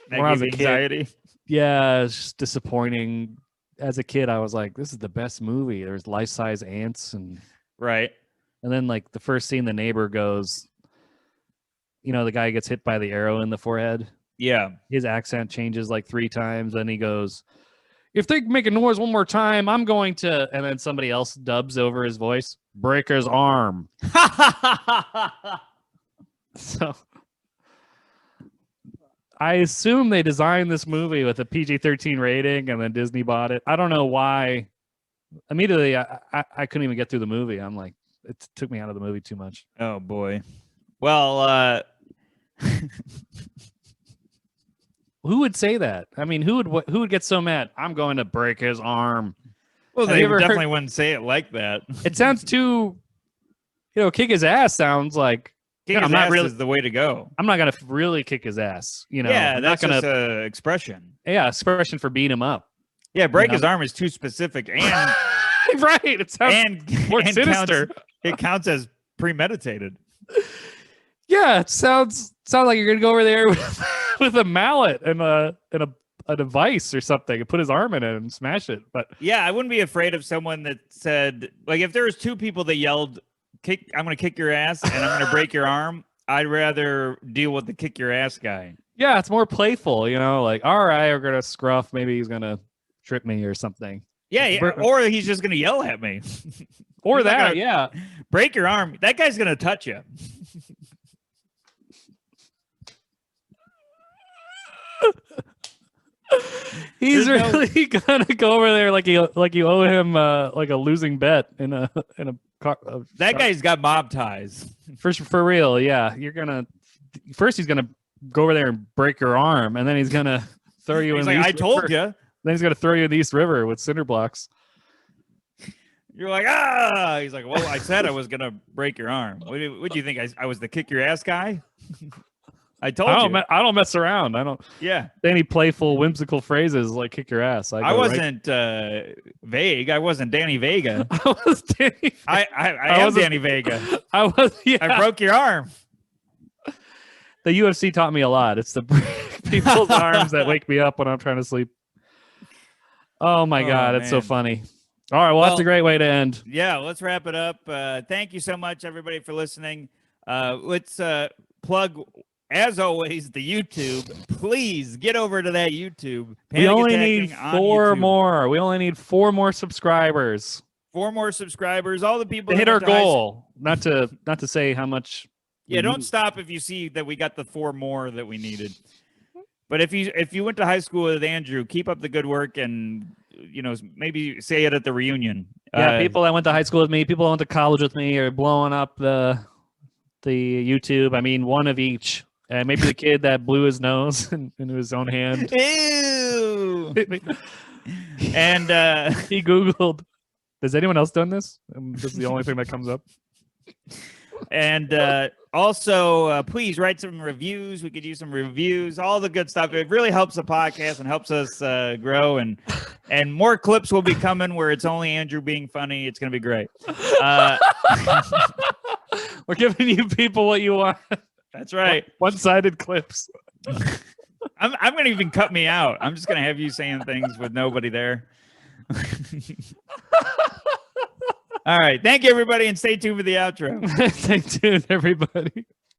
That when I was gave a you kid, anxiety. yeah, it's just disappointing. As a kid, I was like, "This is the best movie." There's life-size ants, and Right. then like the first scene, the neighbor goes, the guy gets hit by the arrow in the forehead. Yeah. His accent changes like 3 times, and he goes, "If they make a noise one more time, I'm going to," and then somebody else dubs over his voice, "break his arm." So I assume they designed this movie with a PG-13 rating, and then Disney bought it. I don't know why. Immediately, I couldn't even get through the movie. I'm like, it took me out of the movie too much. Oh boy. Well, Who would say that? I mean, who would get so mad? I'm going to break his arm. well, Have they you ever definitely wouldn't say it like that. It sounds too, kick his ass sounds like King I'm his not ass really- is the way to go. I'm not gonna really kick his ass. Yeah, I'm that's not gonna. just an expression. Yeah, expression for beating him up. Yeah, break know? his arm is too specific, and Right. It sounds and more and sinister. it counts as premeditated. Yeah, it sounds like you're gonna go over there with a mallet and a device or something and put his arm in it and smash it. But Yeah, I wouldn't be afraid of someone that said, like, if there was 2 people that yelled, "Kick! I'm going to kick your ass and I'm going to break your arm." I'd rather deal with the kick your ass guy. yeah, it's more playful. Like, all right, we're gonna scruff. Maybe he's gonna trip me or something. Yeah, yeah. Or he's just going to yell at me. Or He's not that. gonna- Yeah. Break your arm. That guy's going to touch you. He's There's no- really gonna go over there like you owe him like a losing bet in a car. That guy's got mob ties. For real, yeah. You're gonna first he's gonna go over there and break your arm, and then he's gonna throw you He's in. like, the I East told River. you. Then he's gonna throw you in the East River with cinder blocks. You're like, ah. He's like, well, I said I was going to break your arm. What do you think? I was the kick your ass guy? I told you. I don't mess around. I don't Yeah. say any playful, whimsical phrases like "kick your ass." I go right- wasn't vague. I wasn't Danny Vega. I was Danny. I am wasn't- Danny Vega. I was. Yeah. I broke your arm. The UFC taught me a lot. It's the people's arms that wake me up when I'm trying to sleep. Oh my Oh, God, it's so man. funny. All right, well, that's a Well- great way to end. Yeah, let's wrap it up. Thank you so much, everybody, for listening. Let's plug, as always, the YouTube. Please get over to that YouTube. We Panic only Attacking need on 4 YouTube. more. We only need 4 more subscribers 4 more subscribers. All the people to that hit our went to high goal. Not to say how much. Yeah, we don't need. stop if you see that we got the 4 more that we needed. But if you went to high school with Andrew, keep up the good work, and maybe say it at the reunion. Yeah, people that went to high school with me, people that went to college with me, are blowing up the YouTube. I mean, one of each. And maybe the kid that blew his nose into his own hand. Ew. He And Googled, has anyone else done this? And this is the only thing that comes up. also, please write some reviews. We could use some reviews, all the good stuff. It really helps the podcast and helps us grow. And more clips will be coming where it's only Andrew being funny. It's going to be great. We're giving you people what you want. That's right. One-sided clips. I'm going to even cut me out. I'm just going to have you saying things with nobody there. All right. Thank you, everybody, and stay tuned for the outro. Stay tuned, everybody.